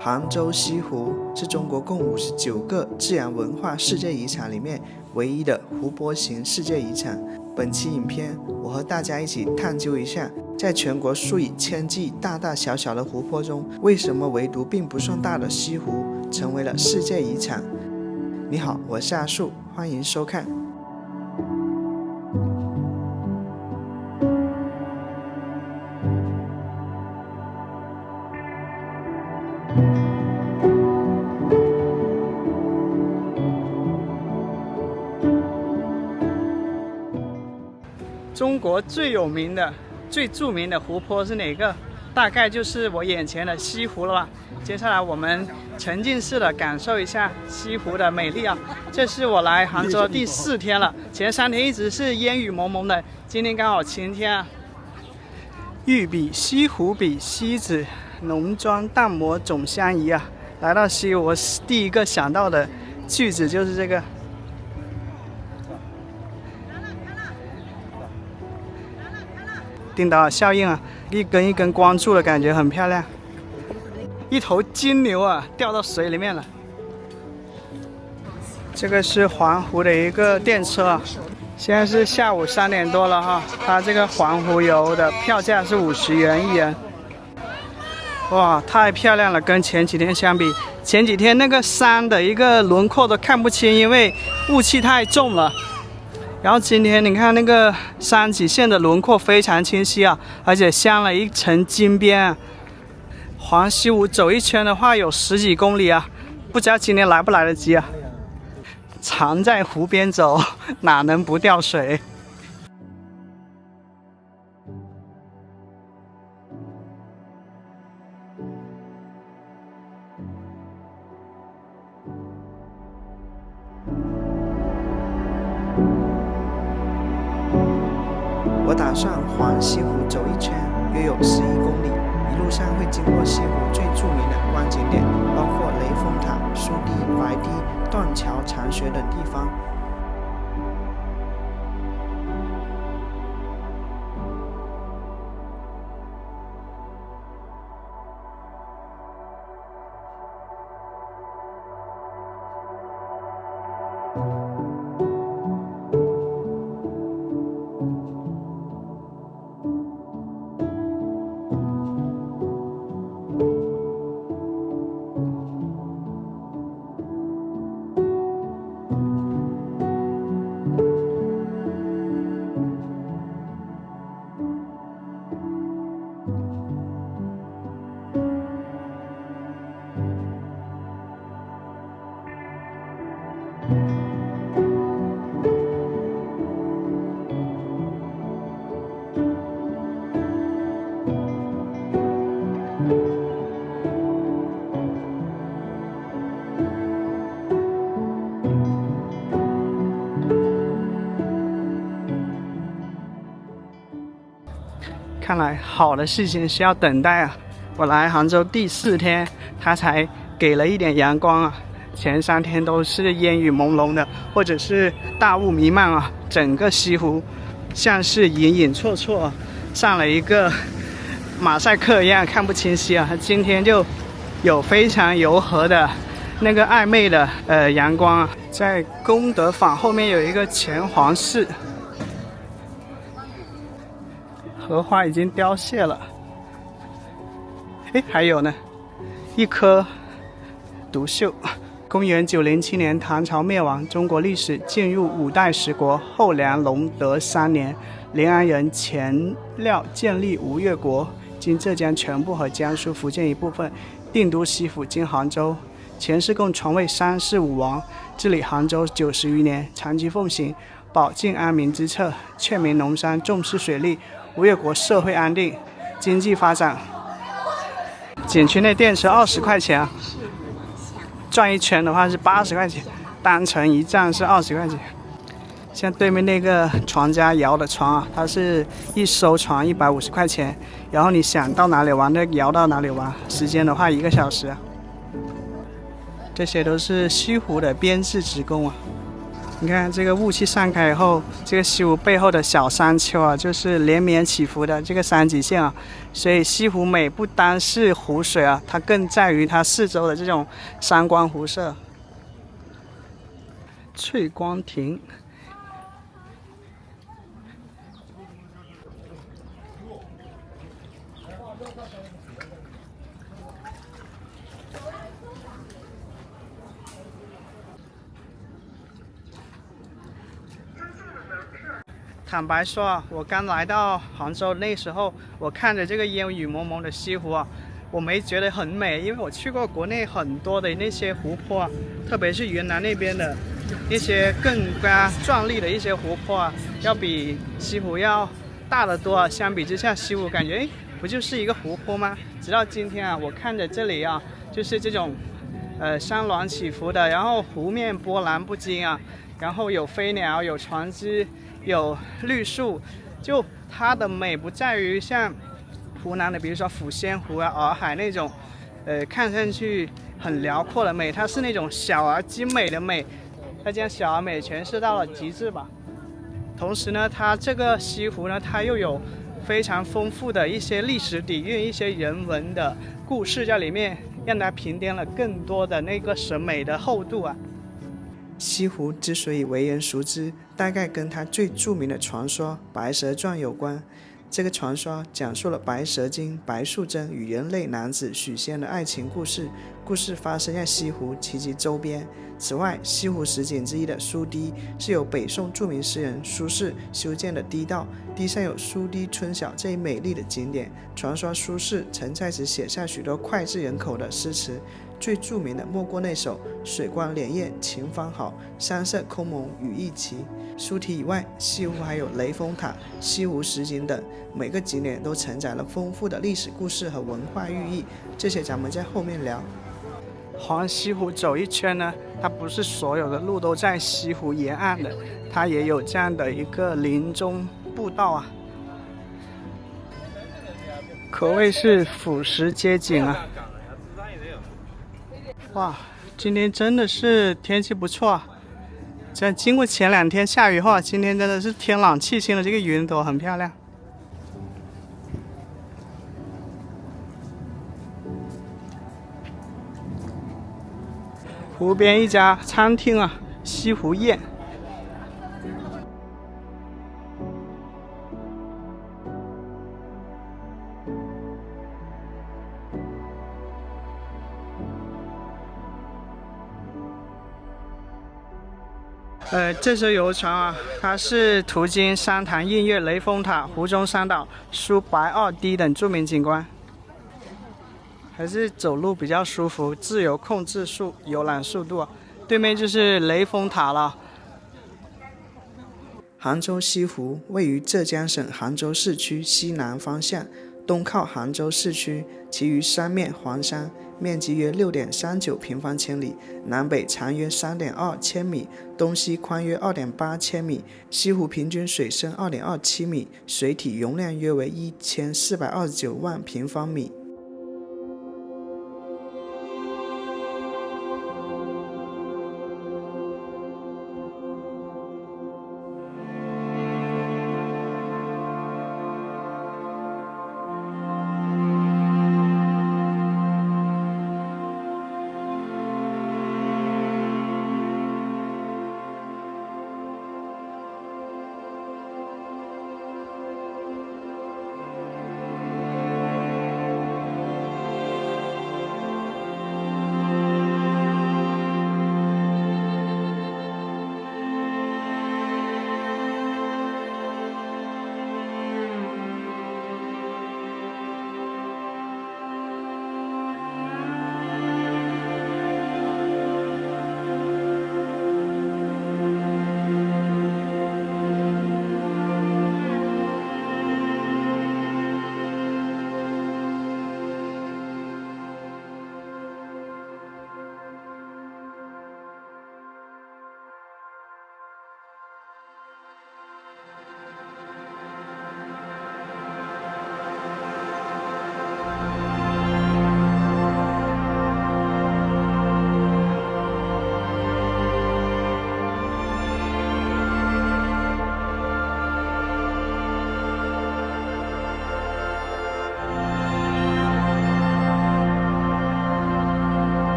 杭州西湖是中国共59个自然文化世界遗产里面唯一的湖泊型世界遗产。本期影片，我和大家一起探究一下，在全国数以千计大大小小的湖泊中，为什么唯独并不算大的西湖成为了世界遗产？你好，我是阿树，欢迎收看。中国最有名的、最著名的湖泊是哪个？大概就是我眼前的西湖了吧。接下来我们沉浸式的感受一下西湖的美丽啊！这是我来杭州第4天了，前3天一直是烟雨蒙蒙的，今天刚好晴天啊。欲比西湖比西子，浓妆淡抹总相宜啊！来到西湖，我第一个想到的句子就是这个。丁岛尔效应啊，一根一根光柱的感觉很漂亮。一头金牛啊，掉到水里面了。这个是环湖的一个电车啊，现在是下午3点多了哈。它这个环湖游的票价是50元1人。哇，太漂亮了！跟前几天相比，前几天那个山的一个轮廓都看不清，因为雾气太重了。然后今天你看那个山脊线的轮廓非常清晰啊，而且镶了一层金边啊。环西湖走一圈的话有10几公里啊，不知道今天来不来得及啊。常在湖边走，哪能不掉水？我打算环西湖走一圈，约有11公里。一路上会经过西湖最著名的观景点，包括雷峰塔、苏堤、白堤、断桥、长学等地方。看来好的事情需要等待啊！我来杭州第4天，它才给了一点阳光啊。前3天都是烟雨朦胧的，或者是大雾弥漫啊。整个西湖像是隐隐绰绰上了一个马赛克一样，看不清晰啊。它今天就有非常柔和的那个暧昧的阳光啊。在功德坊后面有一个乾皇寺。荷花已经凋谢了，还有呢，一棵独秀。公元907年，唐朝灭亡，中国历史进入5代十国。后梁隆德3年，临安人钱镣建立吴越国，今浙江全部和江苏、福建一部分，定都西府，今杭州。钱氏共传位3世武王，治理杭州90余年，长期奉行保境安民之策，劝民农商，重视水利。吴越国社会安定，经济发展。景区内电车20块钱啊，转一圈的话是80块钱，单程1站是20块钱。像对面那个船家摇的船啊，它是一艘船150块钱，然后你想到哪里玩就摇到哪里玩，时间的话1个小时啊。这些都是西湖的编制职工啊。你看这个雾气散开以后，这个西湖背后的小山丘啊，就是连绵起伏的这个山脊线啊，所以西湖美不单是湖水啊，它更在于它四周的这种山光湖色。翠光亭。坦白说啊，我刚来到杭州那时候，我看着这个烟雨蒙蒙的西湖啊，我没觉得很美，因为我去过国内很多的那些湖泊啊，特别是云南那边的一些更加壮丽的一些湖泊啊，要比西湖要大得多啊。相比之下，西湖感觉不就是一个湖泊吗？直到今天啊，我看着这里啊，就是这种山峦起伏的，然后湖面波澜不惊啊，然后有飞鸟，有船只，有绿树，就它的美不在于像湖南的，比如说抚仙湖啊、洱海那种，看上去很辽阔的美，它是那种小而精美的美，它将小而美诠释到了极致吧。同时呢，它这个西湖呢，它又有非常丰富的一些历史底蕴、一些人文的故事在里面，让它平添了更多的那个审美的厚度啊。西湖之所以为人熟知，大概跟它最著名的传说《白蛇传》有关。这个传说讲述了白蛇精白素贞与人类男子许仙的爱情故事，故事发生在西湖及其周边。此外，西湖十景之一的苏堤是由北宋著名诗人苏轼修建的堤道，堤上有苏堤春晓这一美丽的景点。传说苏轼曾在此写下许多脍炙人口的诗词，最著名的莫过那首水光潋滟晴方好，山色空蒙雨亦奇。苏堤以外，西湖还有雷峰塔、西湖十景等，每个景点都承载了丰富的历史故事和文化寓意，这些咱们在后面聊。环西湖走一圈呢，它不是所有的路都在西湖沿岸的，它也有这样的一个林中步道啊，可谓是俯拾皆景啊。哇，今天真的是天气不错啊！这经过前2天下雨后，今天真的是天朗气清的，这个云朵很漂亮。湖边一家餐厅啊，西湖宴。这艘游船啊，它是途经三潭印月、雷峰塔、湖中山岛、苏白坳堤等著名景观，还是走路比较舒服，自由控制游览速度啊。对面就是雷峰塔了。杭州西湖位于浙江省杭州市区西南方向，东靠杭州市区，其余三面环山，面积约 6.39 平方千里，南北长约 3.2千米，东西宽约 2.8千米。西湖平均水深 2.27 米，水体容量约为1429万平方米。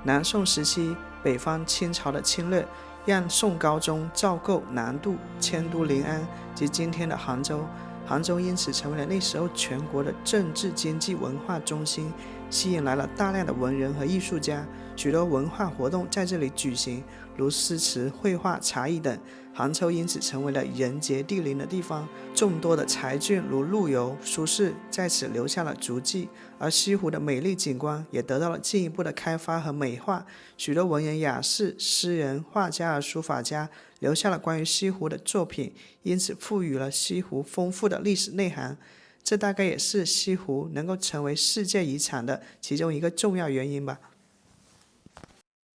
南宋时期，北方清朝的侵略让宋高宗赵构南渡迁都临安及今天的杭州，杭州因此成为了那时候全国的政治、经济、文化中心，吸引来了大量的文人和艺术家，许多文化活动在这里举行，如诗词、绘画、茶艺等。杭州因此成为了人杰地灵的地方，众多的才俊如陆游、苏轼在此留下了足迹，而西湖的美丽景观也得到了进一步的开发和美化，许多文人雅士、诗人、画家和书法家留下了关于西湖的作品，因此赋予了西湖丰富的历史内涵。这大概也是西湖能够成为世界遗产的其中一个重要原因吧。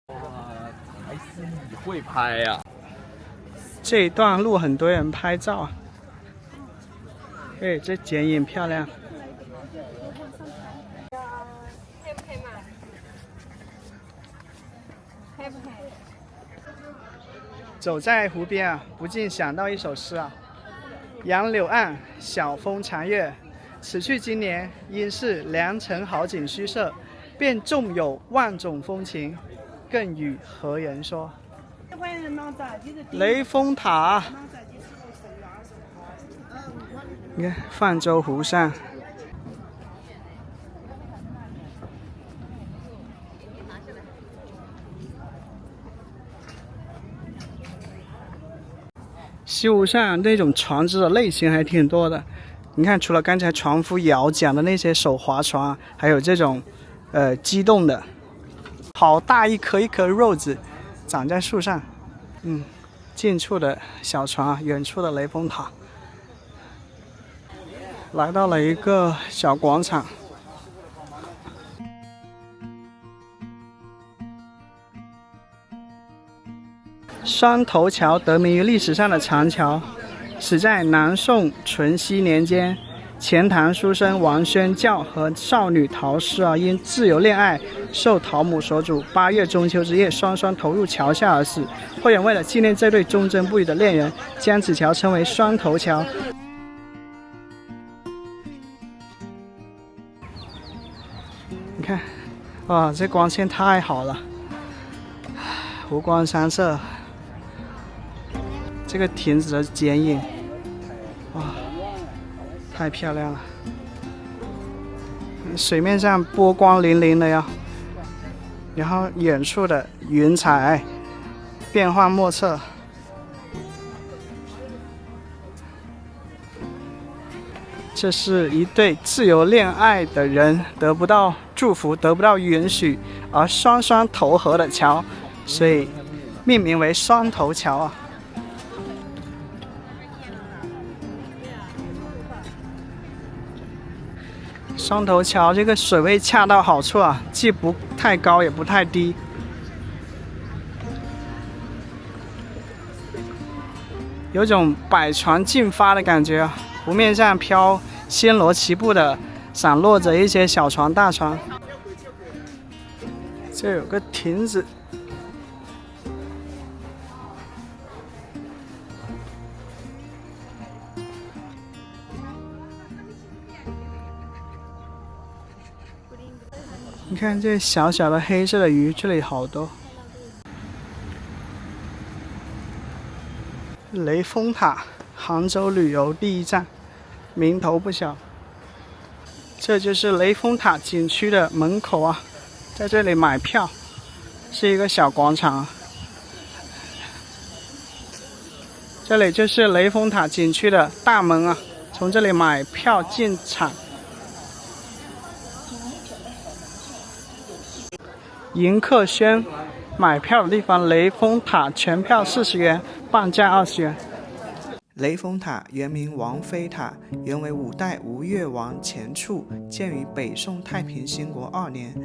哇，还是你会拍呀！这一段路很多人拍照啊，这剪影漂亮。走在湖边啊，不禁想到一首诗啊：杨柳岸，晓风残月，此去经年，应是良辰好景虚设，便纵有万种风情，更与何人说？雷峰塔，你看泛舟湖上，西湖上那种船只的类型还挺多的。你看，除了刚才船夫摇桨的那些手划船，还有这种机动的，好大一颗一颗肉子长在树上。近处的小船，远处的雷峰塔。来到了一个小广场，双头桥得名于历史上的长桥，始在南宋淳熙年间，钱塘书生王宣教和少女陶氏因自由恋爱受陶母所主，8月中秋之夜双双投入桥下而死。后人为了纪念这对忠贞不渝的恋人，将此桥称为双头桥。你看，哇，这光线太好了，湖光山色。这个亭子的剪影，哇，太漂亮了！水面上波光粼粼的呀，然后远处的云彩变幻莫测。这是一对自由恋爱的人得不到祝福、得不到允许而双双投河的桥，所以命名为双头桥啊。双头桥这个水位恰到好处啊，既不太高也不太低，有种百船竞发的感觉啊。湖面上飘暹罗旗布的，散落着一些小船、大船。这有个亭子，你看这小小的黑色的鱼，这里好多。雷峰塔，杭州旅游第一站，名头不小。这就是雷峰塔景区的门口啊，在这里买票，是一个小广场。这里就是雷峰塔景区的大门啊，从这里买票进场。迎客轩，买票的地方，雷峰塔全票40元，半价20元。雷峰塔原名王妃塔，原为5代吴越王钱俶，建于北宋太平兴国2年。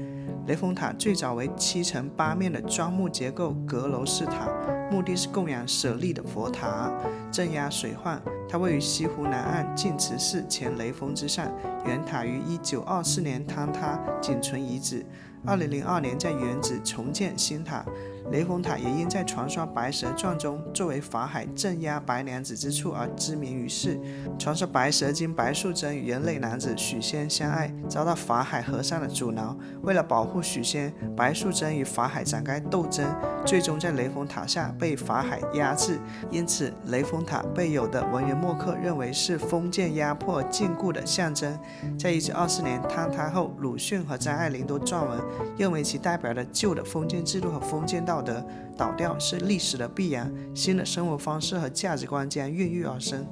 雷峰塔最早为7层8面的砖木结构阁楼式塔，目的是供养舍利的佛塔，镇压水患。它位于西湖南岸净慈寺前雷峰之上，原塔于1924年坍塌，仅存遗址。2002年在原址重建新塔。雷峰塔也因在传说白蛇传中作为法海镇压白娘子之处而知名于世。传说白蛇精白素贞与人类男子许仙相爱，遭到法海和尚的阻挠。为了保护许仙，白素贞与法海展开斗争，最终在雷峰塔下被法海压制。因此，雷峰塔被有的文人墨客认为是封建压迫禁锢的象征。在1924年坍塌后，鲁迅和张爱玲都撰文，认为其代表的旧的封建制度和封建道德倒掉是历史的必然，新的生活方式和价值观将孕育而生。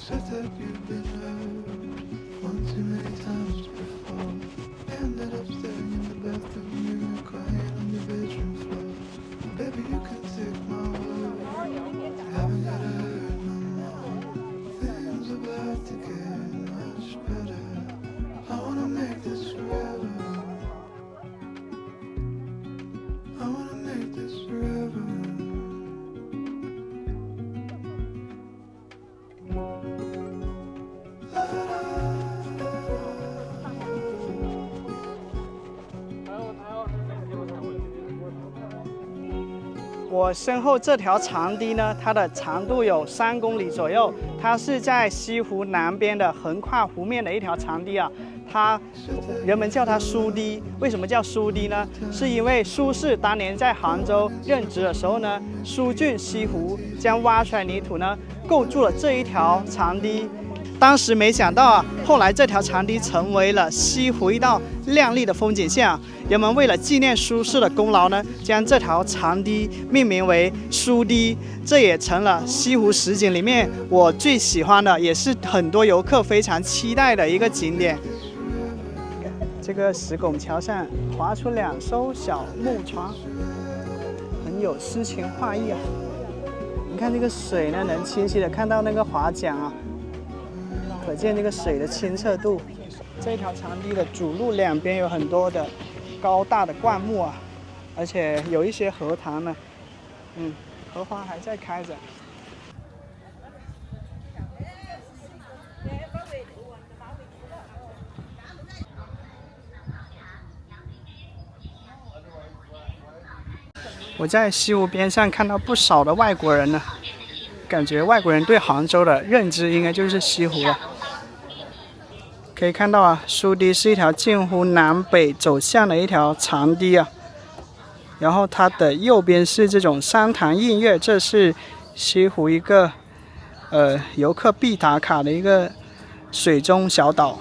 Said that you've been hurt one too many times before. Ended up staring in the bathroom mirror, crying on your bedroom floor. Baby, you can take my word, you haven't gotta hurt no more. Things are about to get much better. I wanna make this forever. I wanna make this forever.我身后这条长堤呢，它的长度有3公里左右，它是在西湖南边的横跨湖面的一条长堤啊。人们叫它苏堤。为什么叫苏堤呢？是因为苏轼当年在杭州任职的时候呢，疏浚西湖，将挖出来泥土呢，构筑了这一条长堤。当时没想到啊，后来这条长堤成为了西湖一道亮丽的风景线啊。人们为了纪念苏轼的功劳呢，将这条长堤命名为苏堤，这也成了西湖十景里面我最喜欢的，也是很多游客非常期待的一个景点。这个石拱桥上划出2艘小木船，很有诗情画意啊。你看这个水呢，能清晰的看到那个划桨啊。可见这个水的清澈度。这条长堤的主路两边有很多的高大的灌木啊，而且有一些荷塘呢，荷花还在开着。我在西湖边上看到不少的外国人呢，感觉外国人对杭州的认知应该就是西湖了。可以看到啊，苏堤是一条近乎南北走向的一条长堤啊，然后它的右边是这种三潭印月，这是西湖一个游客必打卡的一个水中小岛。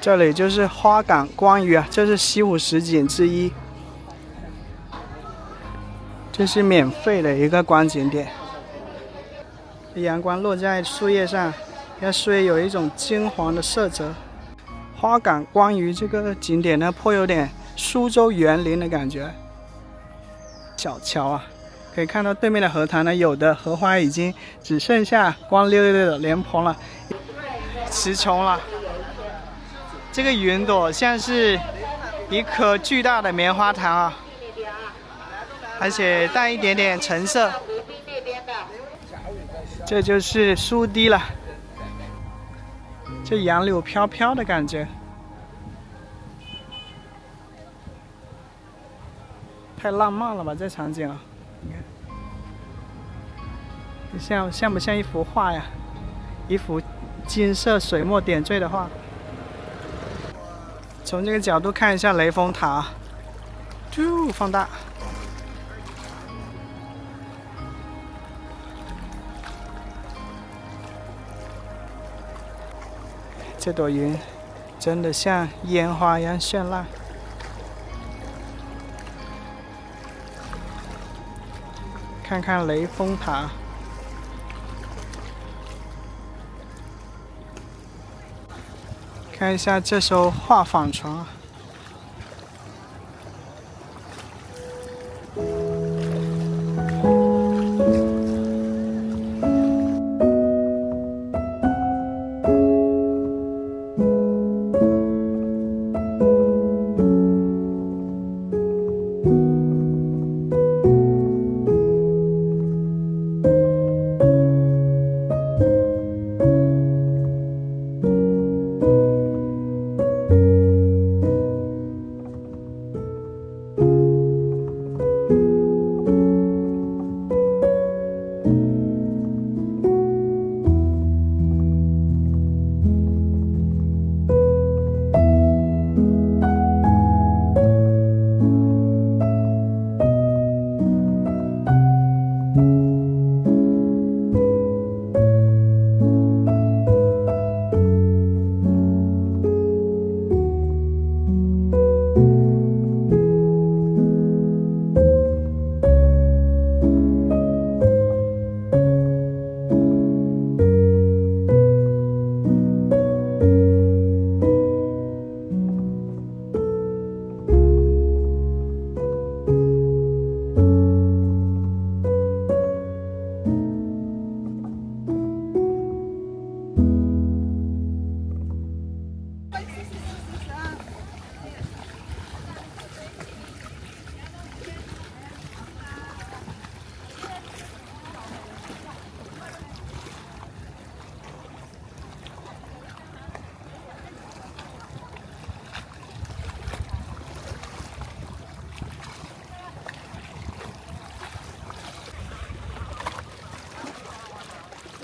这里就是花港观鱼啊，这是西湖十景之一，这是免费的一个观景点。阳光落在树叶上，它树叶有一种金黄的色泽。花港观鱼这个景点呢，颇有点苏州园林的感觉。小桥啊，可以看到对面的荷塘呢，有的荷花已经只剩下光溜溜的莲蓬了，词穷了。这个云朵像是一颗巨大的棉花糖啊，而且带一点点橙色。这就是苏堤了，这杨柳飘飘的感觉，太浪漫了吧！这场景啊，你看，像不像一幅画呀？一幅金色水墨点缀的画。从这个角度看一下雷峰塔，放大。这朵云真的像烟花一样绚烂。看看雷峰塔，看一下这艘画舫船啊。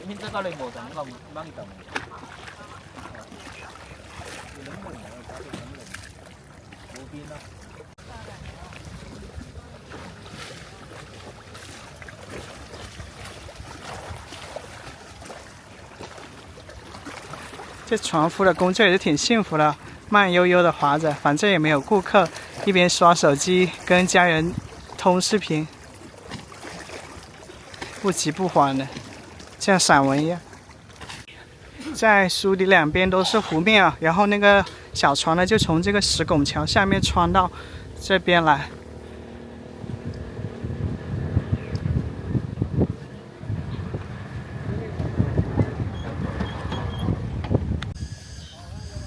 Hintakaa muuta, mangita mo. 这船夫的工作也是挺幸福的，慢悠悠的划着，反正也没有顾客，一边刷手机跟家人通视频，不急不缓的，像散文一样。在苏堤两边都是湖面啊，然后那个小船呢就从这个石拱桥下面穿到这边来。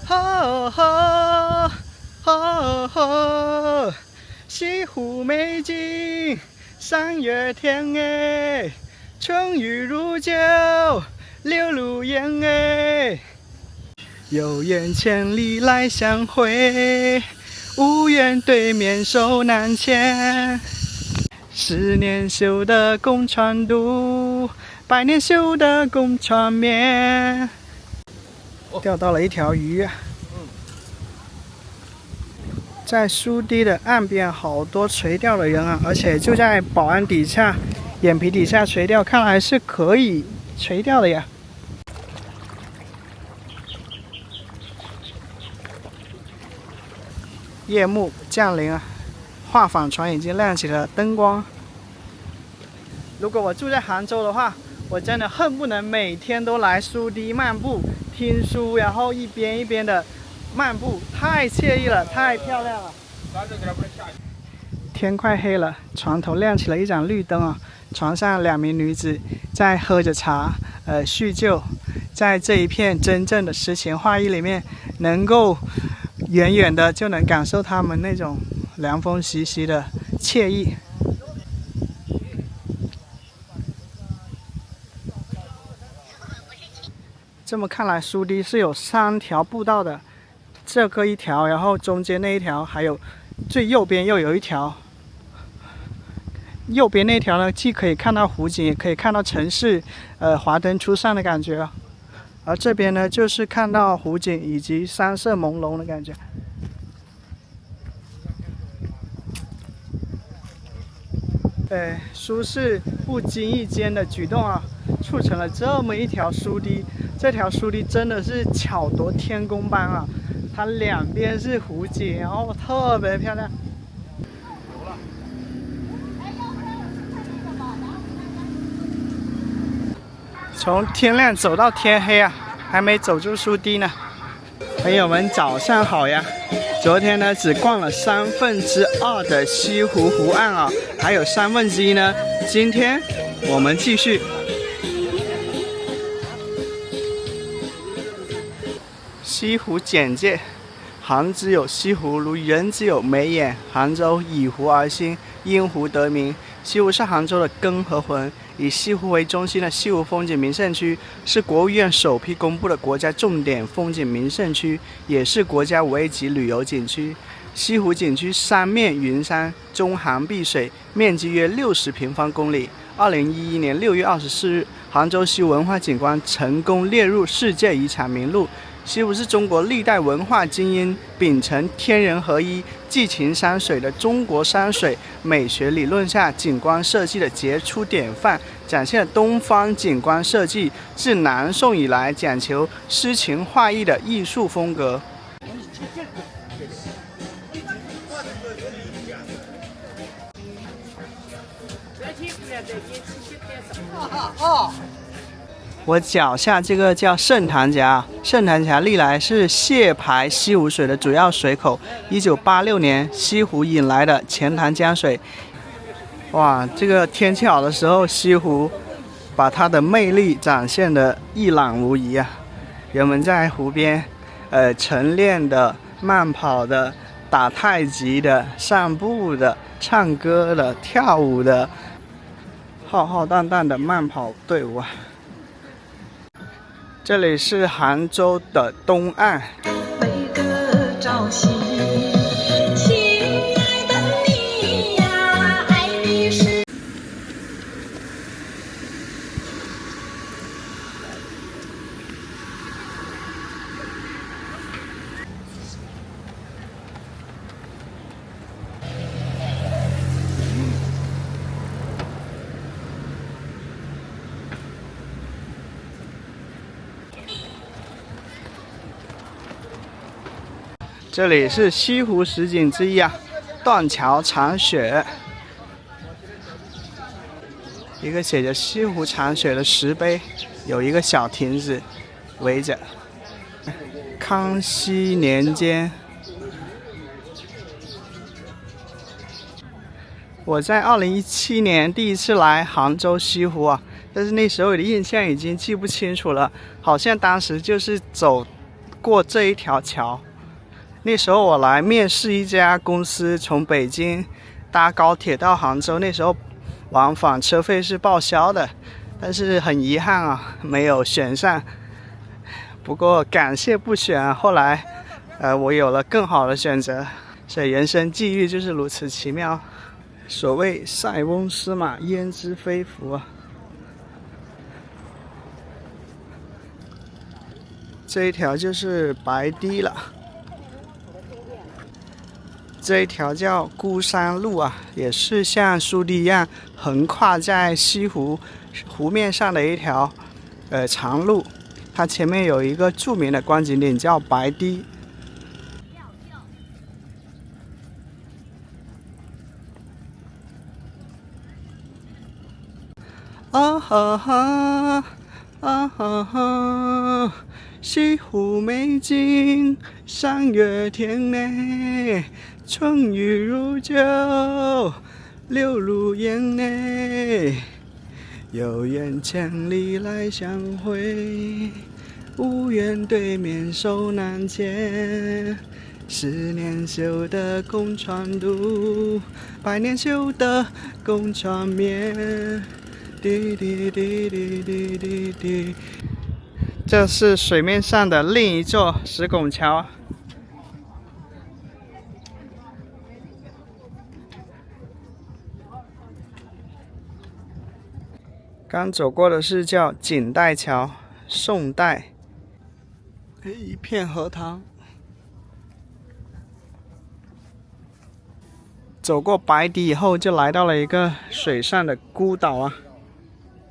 吼吼吼吼，西湖美景三月天哎，春雨如酒，柳如烟哎，有缘千里来相会，无缘对面手难牵。10年修得共船渡，100年修得共船眠。钓到了一条鱼啊！在苏堤的岸边，好多垂钓的人啊，而且就在保安底下、眼皮底下垂钓，看来是可以垂钓的呀。夜幕降临啊，画舫船已经亮起了灯光。如果我住在杭州的话，我真的恨不能每天都来苏堤漫步，听书，然后一边一边的漫步，太惬意了，太漂亮了。天快黑了，床头亮起了一盏绿灯啊，床上2名女子在喝着茶，叙旧。在这一片真正的诗情画意里面，能够远远的就能感受他们那种凉风习习的惬意。这么看来，苏堤是有3条步道的，这个一条，然后中间那一条，还有最右边又有一条。右边那条呢，既可以看到湖景，也可以看到城市，华灯初上的感觉。而这边呢，就是看到湖景以及山色朦胧的感觉。苏轼不经意间的举动啊，促成了这么一条苏堤。这条苏堤真的是巧夺天工般啊！它两边是湖景，然后特别漂亮。从天亮走到天黑啊，还没走出苏堤呢。朋友们，早上好呀！昨天呢，只逛了2/3的西湖湖岸啊，还有1/3呢。今天我们继续。西湖简介：杭之有西湖，如人之有眉眼。杭州以湖而兴，因湖得名。西湖是杭州的根和魂。以西湖为中心的西湖风景名胜区是国务院首批公布的国家重点风景名胜区，也是国家5A级旅游景区。西湖景区三面云山，中杭碧水，面积约60平方公里。2011年6月24日，杭州西湖文化景观成功列入世界遗产名录。西湖是中国历代文化精英秉承天人合一、寄情山水的中国山水美学理论下景观设计的杰出典范，展现了东方景观设计自南宋以来讲求诗情画意的艺术风格。我脚下这个叫盛潭峡，盛潭峡历来是泄排西湖水的主要水口。1986年，西湖引来的钱塘江水。哇，这个天气好的时候，西湖把它的魅力展现得一览无遗啊！人们在湖边，晨练的、慢跑的、打太极的、散步的、唱歌的、跳舞的，浩浩荡荡的慢跑队伍啊！这里是杭州的东岸。为歌朝夕，亲爱的你呀，爱你是。这里是西湖十景之一啊，断桥残雪。一个写着西湖残雪的石碑，有一个小亭子围着。康熙年间，我在2017年第一次来杭州西湖啊，但是那时候我的印象已经记不清楚了，好像当时就是走过这一条桥。那时候我来面试一家公司，从北京搭高铁到杭州，那时候往返车费是报销的，但是很遗憾啊，没有选上。不过感谢不选啊，后来我有了更好的选择，所以人生际遇就是如此奇妙。所谓塞翁失马焉知非福啊！这一条就是白堤了。这一条叫孤山路啊，也是像苏堤一样横跨在西湖湖面上的一条长路。它前面有一个著名的观景点叫白堤。啊哈哈，啊哈哈，西湖美景，三月天内，春雨如酒，流入眼泪。有缘千里来相会，无缘对面手难牵。10年修得共船渡，100年修得共船眠。滴滴滴滴滴滴滴。这是水面上的另一座石拱桥。刚走过的是叫锦带桥，宋代，一片荷塘。走过白堤以后，就来到了一个水上的孤岛啊。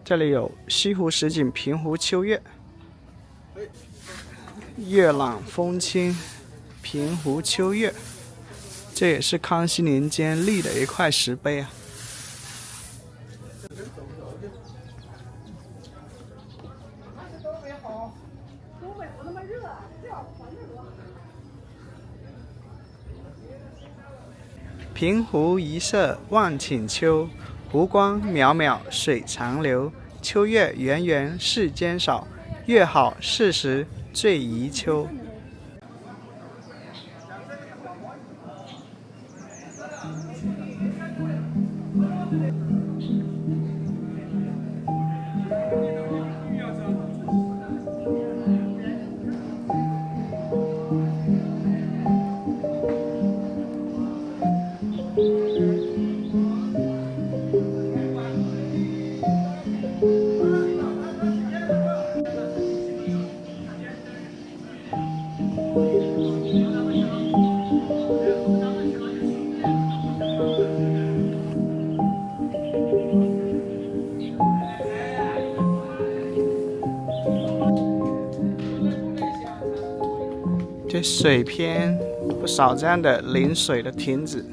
这里有西湖十景、平湖秋月，月朗风清，平湖秋月。这也是康熙年间立的一块石碑啊。平湖一色万顷秋，湖光渺渺水长流。秋月圆圆世间少，月好适时最宜秋。这水边不少这样的临水的亭子。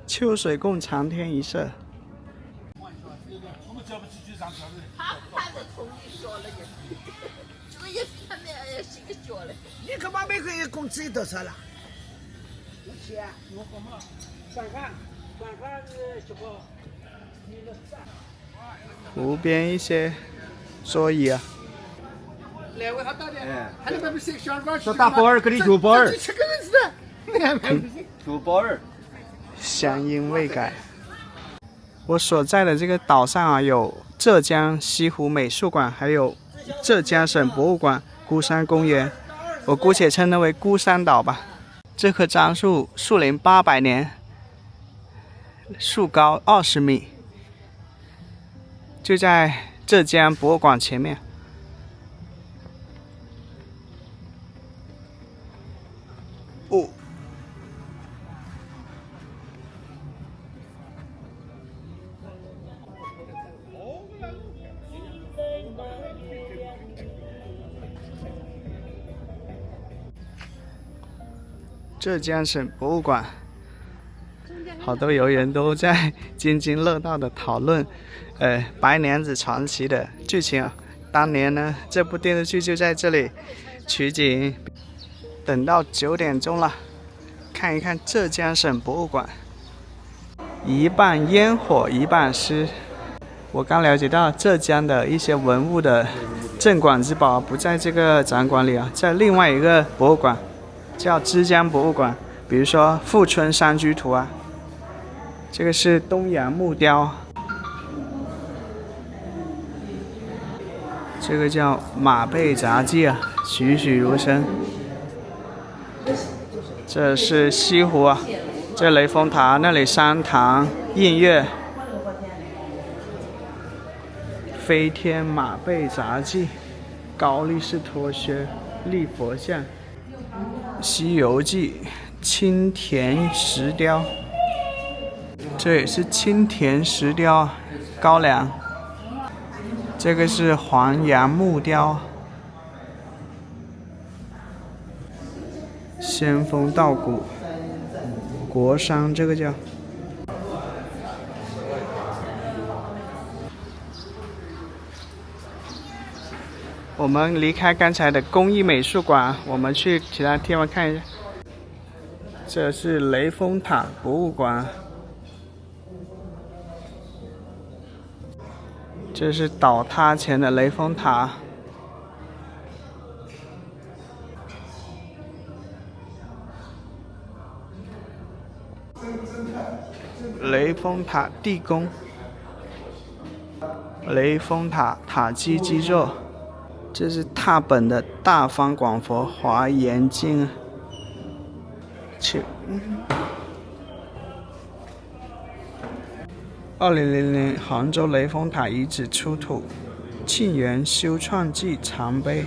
秋水共长天一色。你干嘛每个月工资多少了？湖边一些桌椅啊。这大包儿给你9包儿，吃个人子9包儿。乡音未改。我所在的这个岛上啊，有浙江西湖美术馆，还有浙江省博物馆、孤山公园，我姑且称它为孤山岛吧。这棵樟树树龄800年，树高20米，就在浙江博物馆前面。哦。浙江省博物馆，好多游人都在津津乐道的讨论，白娘子传奇的剧情啊。当年呢，这部电视剧就在这里取景。等到9点钟了，看一看浙江省博物馆，一半烟火一半诗。我刚了解到浙江的一些文物的镇馆之宝不在这个展馆里啊，在另外一个博物馆。叫枝江博物馆，比如说《富春山居图》啊，这个是东洋木雕，这个叫马背杂技啊，栩栩如生。这是西湖啊，这雷峰塔，那里山塘映月，飞天马背杂技，高力士脱靴立佛像。西游记》青田石雕，这也是青田石雕高粱。这个是黄杨木雕，仙风道骨，国殇这个叫。我们离开刚才的工艺美术馆，我们去其他地方看一下。这是雷峰塔博物馆，这是倒塌前的雷峰塔。雷峰塔地宫，雷峰塔塔基基座。这是拓本的大方广佛华严经。2000杭州雷峰塔遗址出土，庆元修创纪常碑。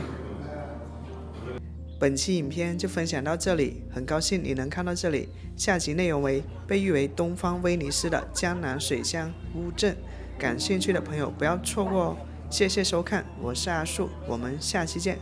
本期影片就分享到这里，很高兴你能看到这里。下集内容为被誉为东方威尼斯的江南水乡乌镇，感兴趣的朋友不要错过哦。谢谢收看，我是阿树，我们下期见。